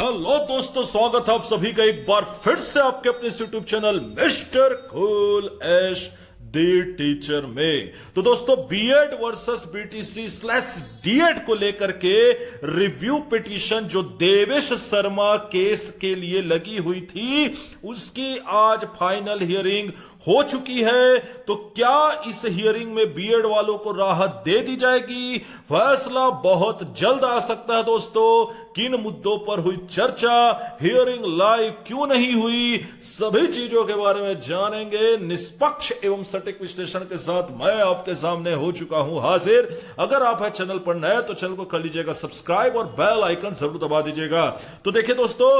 Hello दोस्तों, स्वागत है आप सभी का एक बार फिर से आपके अपने YouTube channel mister cool Ash the teacher में। तो दोस्तों, BEd versus BTC slash DEd को लेकर के रिव्यू पिटीशन जो देवेश शर्मा केस के लिए लगी हुई थी, उसकी आज फाइनल हियरिंग हो चुकी है। तो क्या इस हियरिंग में बीएड वालों को राहत दे दी जाएगी? फैसला बहुत जल्द आ सकता है दोस्तों। किन मुद्दों पर हुई चर्चा, हियरिंग लाइव क्यों नहीं हुई, सभी चीजों के बारे में जानेंगे निष्पक्ष एवं सटीक विश्लेषण के साथ। मैं आपके सामने हो चुका हूं हाजिर। अगर आप है चैनल पर नए तो चैनल को कर लीजिएगा सब्सक्राइब और बेल आइकन जरूर दबा दीजिएगा। तो देखिए दोस्तों,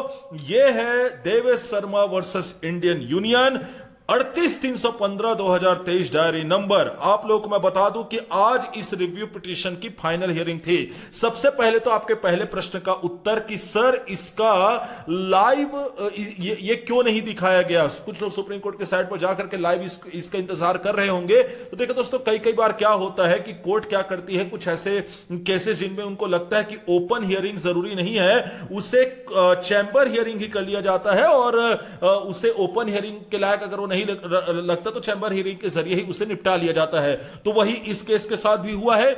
यह है Devesh Sharma versus Indian union 38-315-2023 diary number. आप लोगों को मैं बता दूं कि आज इस रिव्यू पिटीशन की फाइनल हियरिंग थी। सबसे पहले तो आपके पहले प्रश्न का उत्तर कि सर इसका लाइव ये क्यों नहीं दिखाया गया। कुछ लोग सुप्रीम कोर्ट के साइट पर जाकर के लाइव इसका इंतजार कर रहे होंगे। तो देखो दोस्तों, कई बार क्या होता है कि कोर्ट क्या करती है, कुछ ऐसे केसेस जिनमें उनको लगता है कि ओपन हियरिंग जरूरी नहीं है, उसे चैंबर हियरिंग ही कर लिया जाता है और उसे ओपन हियरिंग के लायक अगर वो नहीं लगता तो चैंबर हियरिंग के जरिए ही उसे निपटा लिया जाता है। तो वही इस केस के साथ भी हुआ है।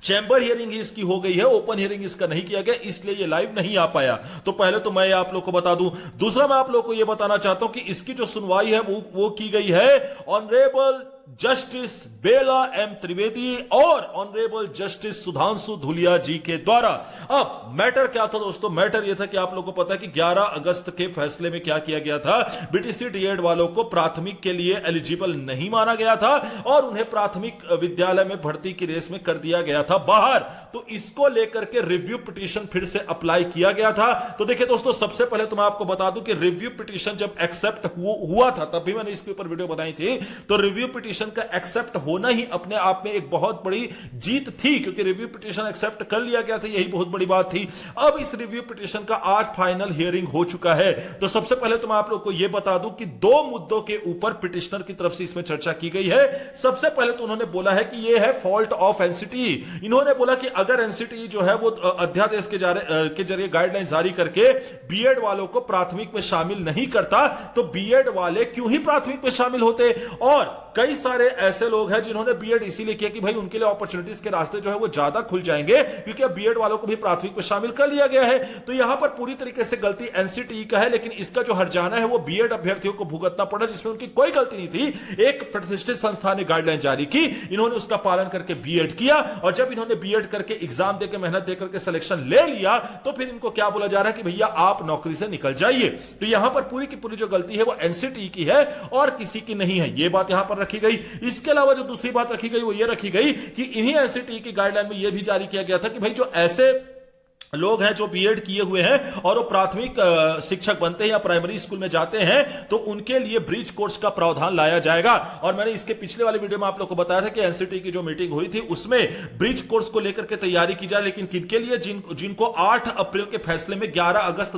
चैंबर हियरिंग ही इसकी हो गई है, ओपन हियरिंग इसका नहीं किया गया, इसलिए ये लाइव नहीं आ पाया। तो पहले तो मैं आप लोग को बता दूं। दूसरा, मैं आप लोग को यह बताना चाहता हूं कि इसकी जो सुनवाई है वो की गई है ऑनरेबल जस्टिस बेला एम त्रिवेदी और ऑनरेबल जस्टिस सुधांशु धुलिया जी के द्वारा। अब मैटर क्या था दोस्तों? मैटर यह था कि आप लोगों को पता है कि 11 अगस्त के फैसले में क्या किया गया था। बीटीसी डीएड वालों को प्राथमिक के लिए एलिजिबल नहीं माना गया था और उन्हें प्राथमिक विद्यालय में भर्ती की रेस में कर दिया गया था बाहर। तो इसको लेकर के रिव्यू पिटीशन फिर से अप्लाई किया गया था। तो देखिए दोस्तों, सबसे पहले तो मैं आपको बता दूं कि रिव्यू पिटीशन जब एक्सेप्ट हुआ था, तब भी मैंने इसके ऊपर वीडियो बनाई थी। तो रिव्यू पिटीशन का एक्सेप्ट होना ही अपने आप में एक बहुत बड़ी जीत थी, क्योंकि रिव्यू पिटीशन एक्सेप्ट कर लिया गया था, यही बहुत बड़ी बात थी। अब इस रिव्यू पिटीशन का आज फाइनल हियरिंग हो चुका है। तो सबसे पहले तो मैं आप लोग को यह बता दूं कि दो मुद्दों के ऊपर पिटिशनर की तरफ से इसमें चर्चा की गई है। सबसे पहले तो उन्होंने बोला है कि यह है फॉल्ट ऑफ एनसीटी। इन्होंने बोला कि अगर एनसीटी जो है वो अध्यादेश के जरिए गाइडलाइन जारी करके बीएड वालों को प्राथमिक में शामिल नहीं करता, तो बीएड वाले क्यों ही प्राथमिक में शामिल होते। और कई सारे ऐसे लोग हैं जिन्होंने बीएड इसीलिए किया कि भाई उनके लिए अपॉर्चुनिटीज के रास्ते जो है वो ज्यादा खुल जाएंगे, क्योंकि अब बीएड वालों को भी प्राथमिक में शामिल कर लिया गया है। तो यहां पर पूरी तरीके से गलती एनसीटी का है, लेकिन इसका जो हर्जाना है वो बीएड अभ्यर्थियों को भुगतना पड़ा, जिसमें उनकी कोई गलती नहीं थी। एक प्रतिष्ठित संस्था ने गाइडलाइन जारी की, इन्होंने उसका पालन करके बीएड किया, और जब इन्होंने बीएड करके एग्जाम देकर मेहनत देकर के सिलेक्शन ले लिया, तो फिर इनको क्या बोला जा रहा है कि भैया आप नौकरी से निकल जाइए। तो यहां पर पूरी की पूरी जो गलती है वो एनसीटी की है और किसी की नहीं है। यह बात यहां पर रखी गई। इसके अलावा जो दूसरी बात रखी गई वो ये रखी गई कि इन्हीं एनसीटी की गाइडलाइन में यह भी जारी किया गया था कि भाई जो ऐसे लोग हैं जो बीएड किए हुए हैं और वो प्राथमिक शिक्षक बनते हैं या प्राइमरी स्कूल में जाते हैं, तो उनके लिए ब्रिज कोर्स का प्रावधान लाया जाएगा। और मैंने इसके पिछले वाले वीडियो में आप लोगों को बताया था कि एनसीटी की जो मीटिंग हुई थी उसमें ब्रिज कोर्स को लेकर के तैयारी की जाए, लेकिन किनके लिए? जिनको 8 अप्रैल के फैसले में 11 अगस्त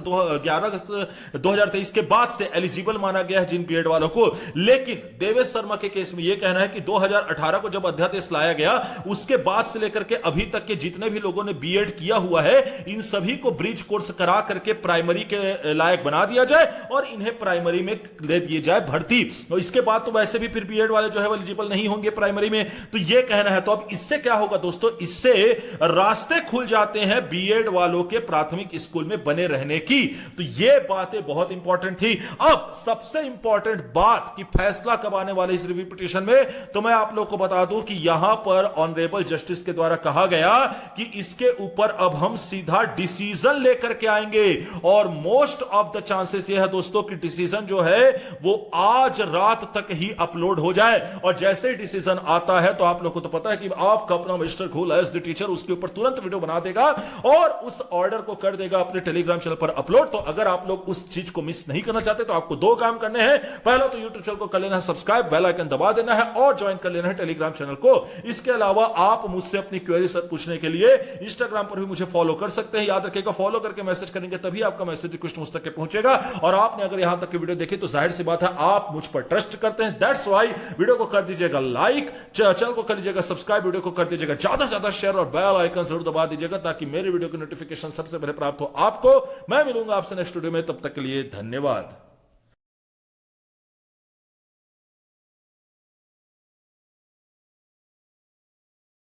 2023 के बाद से एलिजिबल माना गया है जिन बीएड वालों को। लेकिन देवेश शर्मा के केस में यह कहना है कि 2018 को जब अध्यादेश लाया गया, उसके बाद से लेकर के अभी तक के जितने भी लोगों ने बीएड किया हुआ है, इन सभी को ब्रिज कोर्स करा करके प्राइमरी के लायक बना दिया जाए और इन्हें प्राइमरी में ले दिए जाए भर्ती। और इसके बाद तो वैसे भी फिर बीएड वाले जो है वो एलिजिबल नहीं होंगे प्राइमरी में। तो यह कहना है। तो अब इससे क्या होगा दोस्तों? इससे रास्ते खुल जाते हैं बीएड वालों के प्राथमिक स्कूल में बने रहने की। तो यह बातें बहुत इंपॉर्टेंट थी। अब सबसे इंपॉर्टेंट बात कि फैसला कब आने वाले इस रिव्यू पिटीशन में, तो मैं आप लोग को बता दूं कि यहां पर ऑनरेबल जस्टिस के द्वारा कहा गया कि इसके ऊपर अब हम सीधा डिसीजन लेकर के आएंगे। और मोस्ट ऑफ द चांसेस यह है दोस्तों कि डिसीजन जो है वो आज रात तक ही अपलोड हो जाए। और जैसे ही डिसीजन आता है तो आप लोगों को तो पता है कि आपका अपना mister cool Ash the teacher उसके ऊपर तुरंत वीडियो बना देगा और उस ऑर्डर को कर देगा अपने टेलीग्राम चैनल पर अपलोड। तो अगर आप लोग उस चीज को मिस नहीं करना चाहते तो आपको दो काम करने हैं। पहला तो यूट्यूब चैनल को कर लेना है सब्सक्राइब, बेल आइकन दबा देना है और ज्वाइन कर लेना है टेलीग्राम चैनल को। इसके अलावा आप मुझसे अपनी क्वेरी पूछने के लिए इंस्टाग्राम पर भी मुझे फॉलो कर सकते हैं। याद रखिएगा, फॉलो करके मैसेज करेंगे तभी आपका मैसेज रिक्वेस्ट मुझ तक पहुंचेगा। और आपने अगर यहां तक की वीडियो देखी तो जाहिर सी बात है आप मुझ पर ट्रस्ट करते हैं। दैट्स वाई वीडियो को कर दीजिएगा लाइक, चैनल को कर लीजिएगा सब्सक्राइब, वीडियो को कर दीजिएगा ज्यादा से ज्यादा शेयर और बेल आइकन जरूर दबा दीजिएगा ताकि मेरे वीडियो की नोटिफिकेशन सबसे पहले प्राप्त हो आपको। मैं मिलूंगा आपसे नेक्स्ट वीडियो में, तब तक के लिए धन्यवाद।